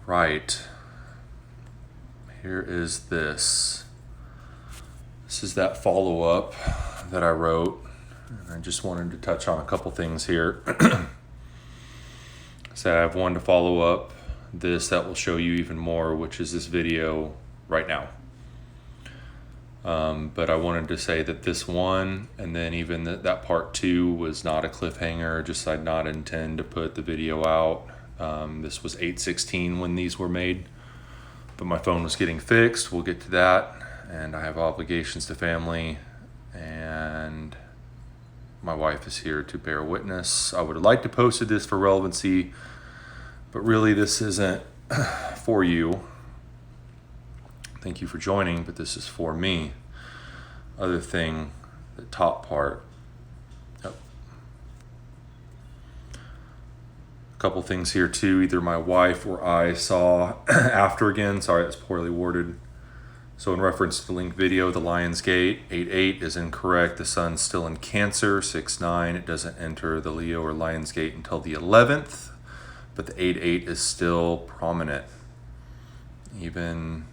right. Here is this. This is that follow-up that I wrote. And I just wanted to touch on a couple things here. So I have one to follow up this that will show you even more, which is this video right now. But I wanted to say that this one, and then even that part 2 was not a cliffhanger, just I did not intend to put the video out. This was 8/16 when these were made, but my phone was getting fixed. We'll get to that. And I have obligations to family, and my wife is here to bear witness. I would have liked to posted this for relevancy, but really this isn't for you. Thank you for joining, but this is for me. Other thing, the top part. Yep. A couple things here too. Either my wife or I saw after again. Sorry, that's poorly worded. So in reference to the link video, the Lion's Gate, 8/8 is incorrect. The sun's still in Cancer, 6/9. It doesn't enter the Leo or Lion's Gate until the 11th, but the 8/8 is still prominent. Even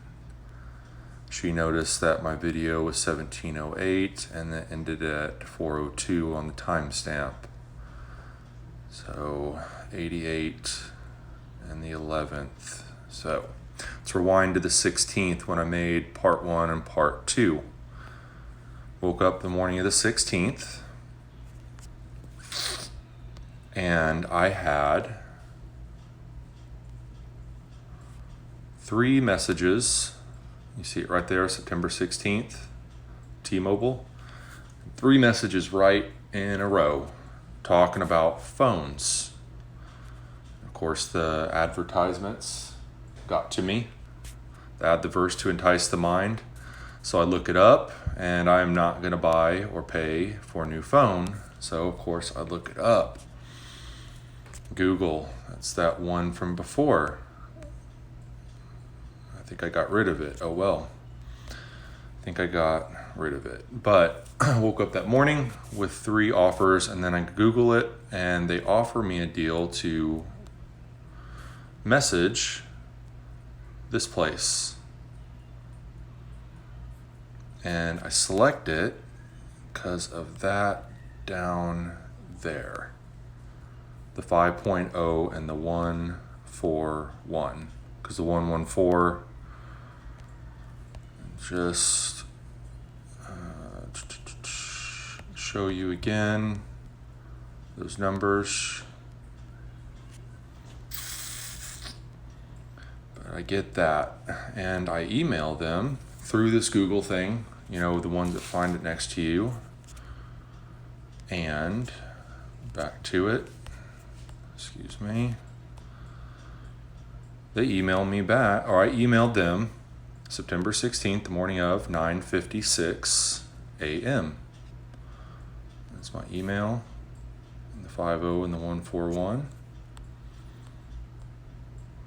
she noticed that my video was 17:08 and it ended at 4:02 on the timestamp. So 88 and the 11th. So let's rewind to the 16th when I made part 1 and part 2. Woke up the morning of the 16th and I had 3 messages. You see it right there, September 16th, T-Mobile. 3 messages right in a row talking about phones. Of course, the advertisements got to me. Add the verse to entice the mind. So I look it up, and I'm not going to buy or pay for a new phone. So, of course, I look it up. Google, that's that one from before. I think I got rid of it. Oh, well. I think I got rid of it. But I woke up that morning with 3 offers, and then I Google it, and they offer me a deal to message this place. And I select it because of that down there. The 5.0 and the 141. Because the 114 just show you again those numbers. But I get that, and I email them through this Google thing, you know, the ones that find it next to you. And back to it. Excuse me. They emailed me back, or I emailed them September 16th, the morning of 9:56 a.m. That's my email, the 50 and the 141.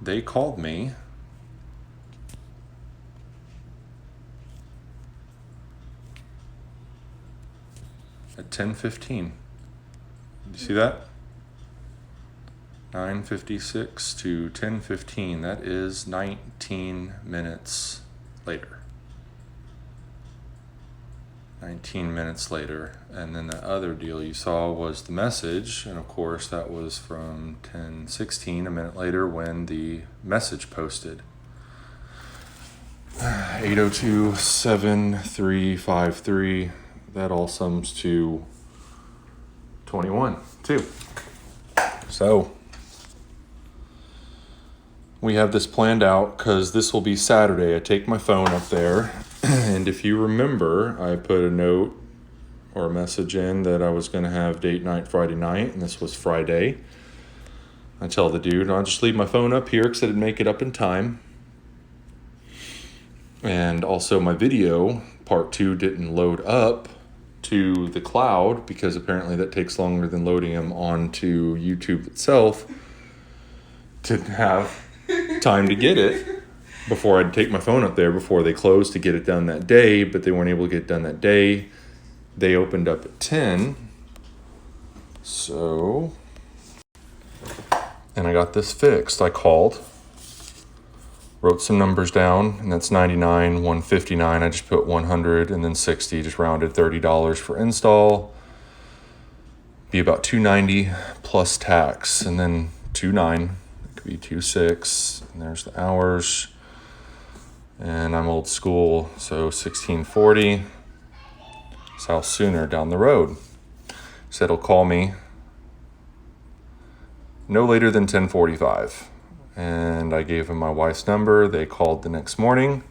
They called me at 10:15. You see that? 9:56 to 10:15. That is 19 minutes later. 19 minutes later. And then the other deal you saw was the message. And of course, that was from 10:16, a minute later, when the message posted. 802-7353. That all sums to 21 too. So we have this planned out because this will be Saturday. I take my phone up there, and if you remember, I put a note or a message in that I was going to have date night Friday night, and this was Friday. I tell the dude, I'll just leave my phone up here because I didn't make it up in time. And also my video, part 2, didn't load up to the cloud because apparently that takes longer than loading them onto YouTube itself to have time to get it before I'd take my phone up there before they closed to get it done that day, but they weren't able to get it done that day. They opened up at 10. So, and I got this fixed. I called Wrote some numbers down, and that's 99, 159. I just put 100 and then 60, just rounded $30 for install. Be about 290 plus tax, and then 29. It could be 26, and there's the hours. And I'm old school, so 1640. South Sooner down the road. Said he'll call me no later than 10:45. And I gave him my wife's number. They called the next morning.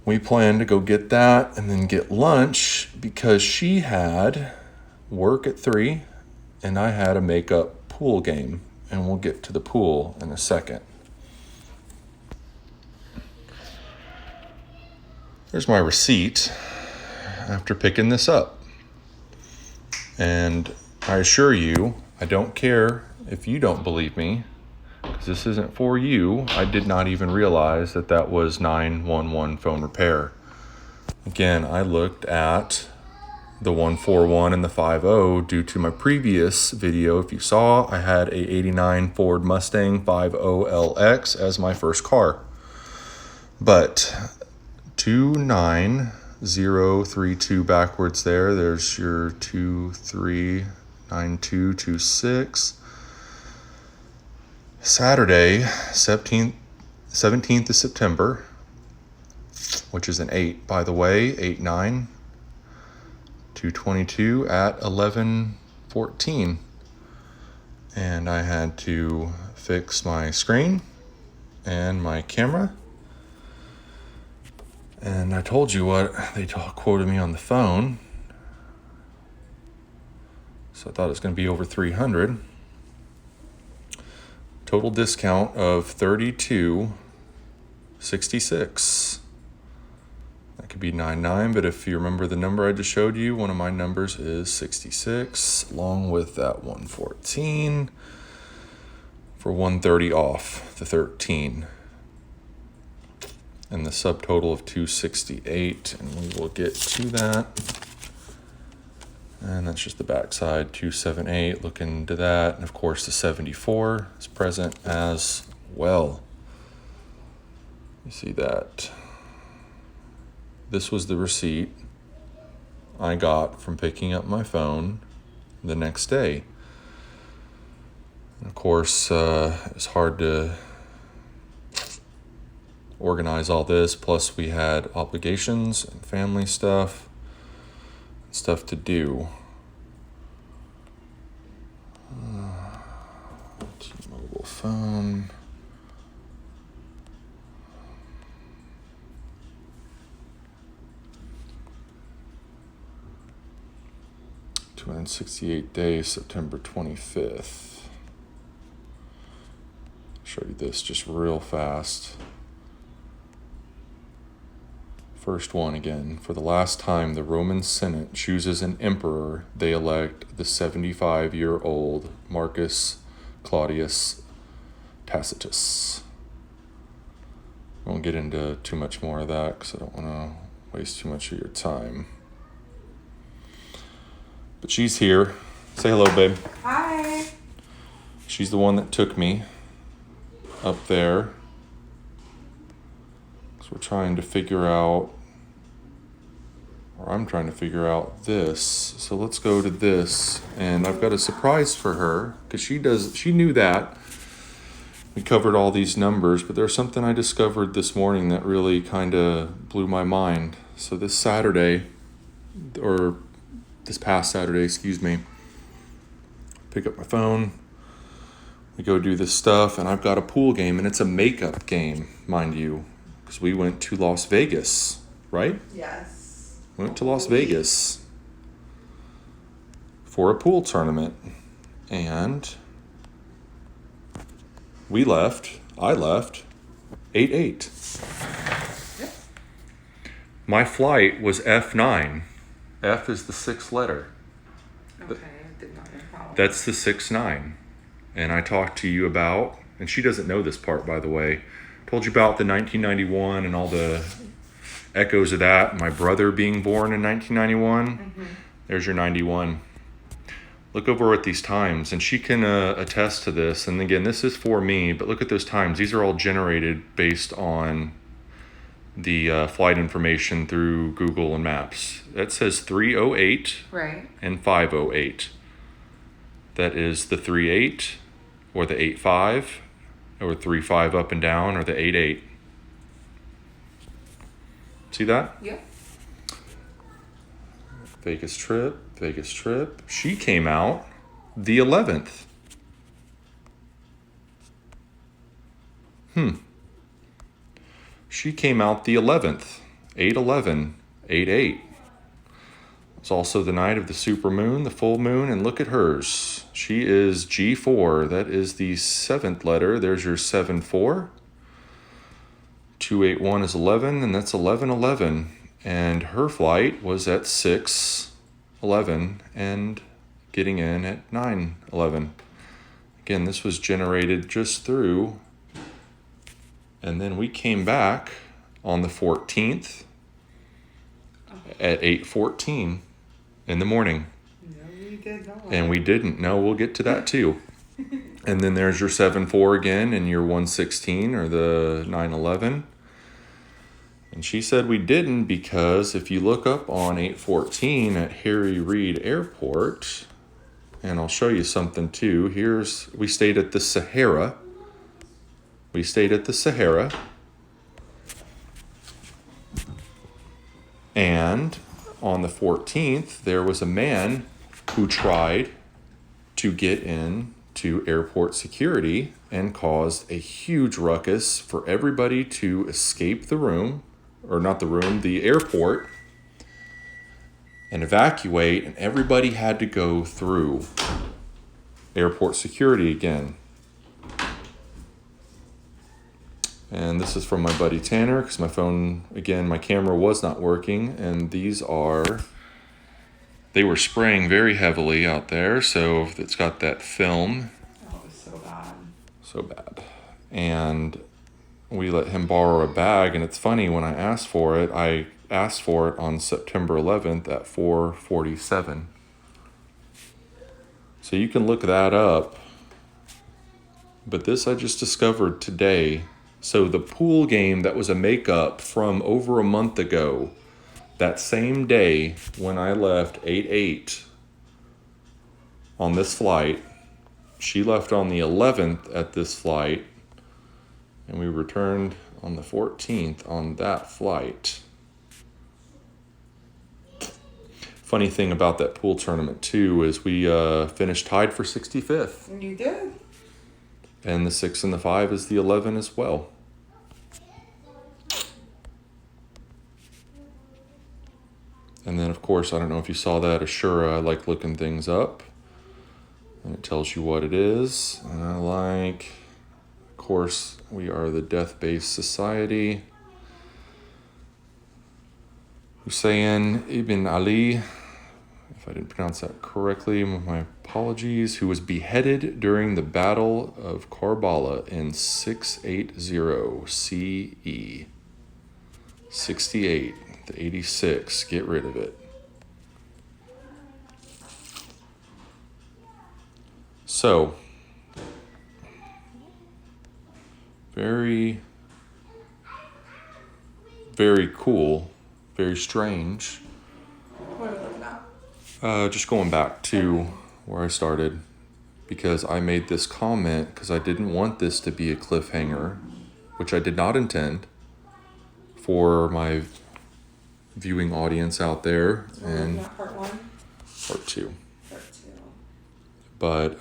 We planned to go get that and then get lunch because she had work at 3 and I had a makeup pool game. And we'll get to the pool in a second. There's my receipt after picking this up. And I assure you, I don't care if you don't believe me, because this isn't for you. I did not even realize that that was 911 phone repair. Again, I looked at the 141 and the 50 due to my previous video. If you saw, I had a 89 Ford Mustang 50LX as my first car. But 29032 backwards there. There's your 239226. Saturday, 17th of September, which is an 8, by the way, 8-9, 222 at 11:14. And I had to fix my screen and my camera. And I told you what they quoted me on the phone. So I thought it was going to be over 300. Total discount of $32.66. That could be 99, but if you remember the number I just showed you, one of my numbers is 66, along with that 114 for 130 off the 13. And the subtotal of 268, and we will get to that. And that's just the backside, 278, look into that. And of course the 74 is present as well. You see that. This was the receipt I got from picking up my phone the next day. And of course, it's hard to organize all this. Plus we had obligations and family stuff to do. T-Mobile phone. $268 days, September 25th. Show you this just real fast. First one again. For the last time, the Roman Senate chooses an emperor. They elect the 75-year-old Marcus Claudius Tacitus. I won't get into too much more of that because I don't want to waste too much of your time. But she's here. Say hello, babe. Hi. She's the one that took me up there. So we're trying to figure out, or I'm trying to figure out this. So let's go to this. And I've got a surprise for her because she knew that. We covered all these numbers, but there's something I discovered this morning that really kind of blew my mind. So this Saturday, or this past Saturday, pick up my phone, we go do this stuff, and I've got a pool game, and it's a makeup game, mind you, because we went to Las Vegas, right? Yes. We went to Las Vegas for a pool tournament, and I left 8:08. Yep. My flight was F9. F is the 6th letter. Okay, did not know how. That's the 6-9. And I talked to you about, and she doesn't know this part, by the way, told you about the 1991 and all the echoes of that. My brother being born in 1991. Mm-hmm. There's your 91. look over at these times, and she can attest to this. And again, this is for me, but look at those times. These are all generated based on the flight information through Google and Maps. That says 3:08 Right. and 5:08. That is the 3:8 or the 8:5 or 3:5 up and down or the 8:8. See that? Yep. Vegas trip, Vegas trip. She came out the 11th. She came out the 11th, 8/11, 8/8. It's also the night of the supermoon, the full moon, and look at hers. She is G4. That is the 7th letter. There's your 7/4. 281 is 11, and that's 11/11. And her flight was at 6/11 and getting in at 9/11. Again, this was generated just through. And then we came back on the 14th at 8:14 in the morning. No, we did not. And we didn't. No, we'll get to that too. And then there's your 7/4 again and your 116 or the 9/11. And she said we didn't because if you look up on 8:14 at Harry Reid Airport, and I'll show you something too. We stayed at the Sahara. And on the 14th, there was a man who tried to get in to airport security and caused a huge ruckus for everybody to escape the room, or not the room, the airport, and evacuate, and everybody had to go through airport security again. And this is from my buddy Tanner, because my phone, again, my camera was not working, and they were spraying very heavily out there, so it's got that film. Oh, it was so bad. So bad. And we let him borrow a bag, and it's funny, when I asked for it on September 11th at 4:47. So you can look that up. But this I just discovered today. So the pool game that was a makeup from over a month ago, that same day when I left 8/8 on this flight, she left on the 11th at this flight, and we returned on the 14th on that flight. Funny thing about that pool tournament too is we finished tied for 65th. You did. And the 6 and the 5 is the 11 as well. And then, of course, I don't know if you saw that, Ashura, I like looking things up. And it tells you what it is. And I like, of course, we are the Death-Based Society. Hussein ibn Ali, if I didn't pronounce that correctly, my apologies, who was beheaded during the Battle of Karbala in 680 CE. 68, the 86, get rid of it. So, very, very cool, very strange. What are we looking at? Just going back to where I started, because I made this comment because I didn't want this to be a cliffhanger, which I did not intend for my viewing audience out there. So we're looking at part 1? Part 2. Part 2. But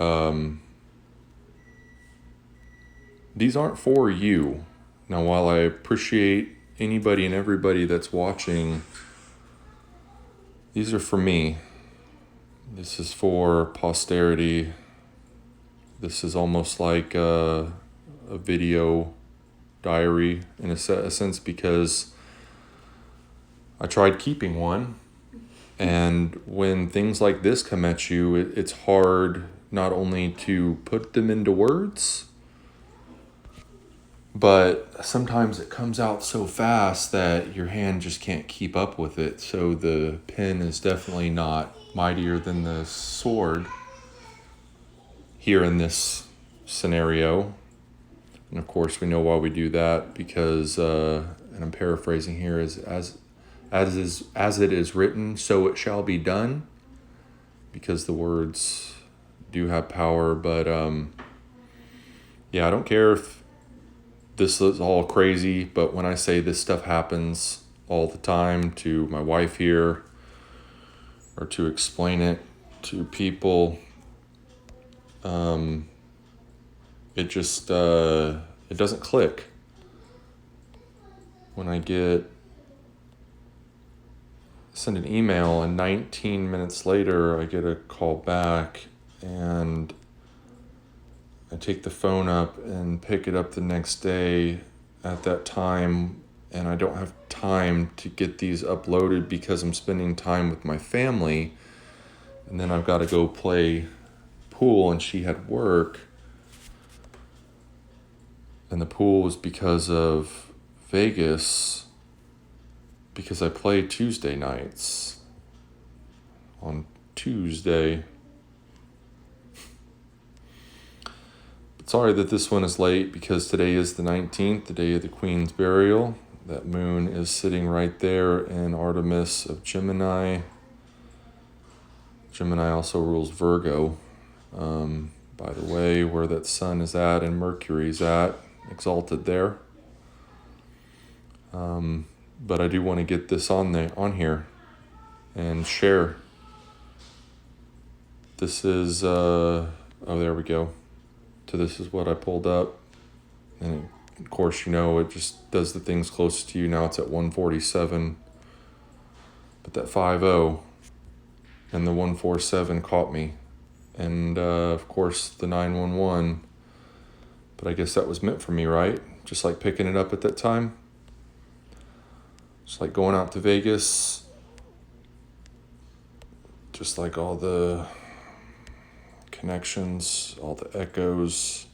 these aren't for you. Now, while I appreciate anybody and everybody that's watching, these are for me. This is for posterity. This is almost like a video diary in a sense, because I tried keeping one. And when things like this come at you, it's hard not only to put them into words, but sometimes it comes out so fast that your hand just can't keep up with it. So the pen is definitely not mightier than the sword. here in this scenario. And of course, we know why we do that because, and I'm paraphrasing here, is as it is written, so it shall be done. Because the words do have power, but yeah, I don't care if this is all crazy, but when I say this stuff happens all the time to my wife here, or to explain it to people, it just it doesn't click. When I send an email and 19 minutes later I get a call back, and I take the phone up and pick it up the next day at that time, and I don't have time to get these uploaded because I'm spending time with my family, and then I've got to go play pool, and she had work, and the pool was because of Vegas, because I play Tuesday nights. On Tuesday. Sorry that this one is late because today is the 19th, the day of the Queen's burial. That moon is sitting right there in Artemis of Gemini. Gemini also rules Virgo. By the way, where that sun is at and Mercury's at, exalted there. But I do want to get this on here and share. This is, oh, there we go. So this is what I pulled up. And of course, it just does the things closest to you. Now it's at 147. But that 50 and the 147 caught me. And of course, the 911. But I guess that was meant for me, right? Just like picking it up at that time. Just like going out to Vegas. Just like all the connections, all the echoes.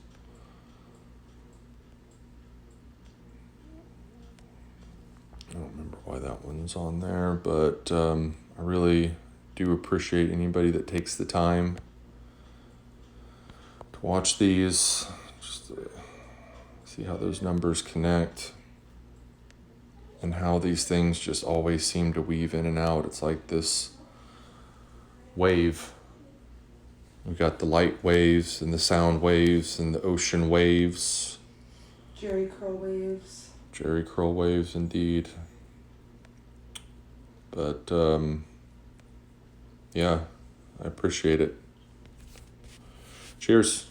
I don't remember why that one's on there, but I really do appreciate anybody that takes the time to watch these, just to see how those numbers connect and how these things just always seem to weave in and out. It's like this wave. We've got the light waves and the sound waves and the ocean waves. Jerry curl waves. Jerry curl waves, indeed. But, yeah, I appreciate it. Cheers.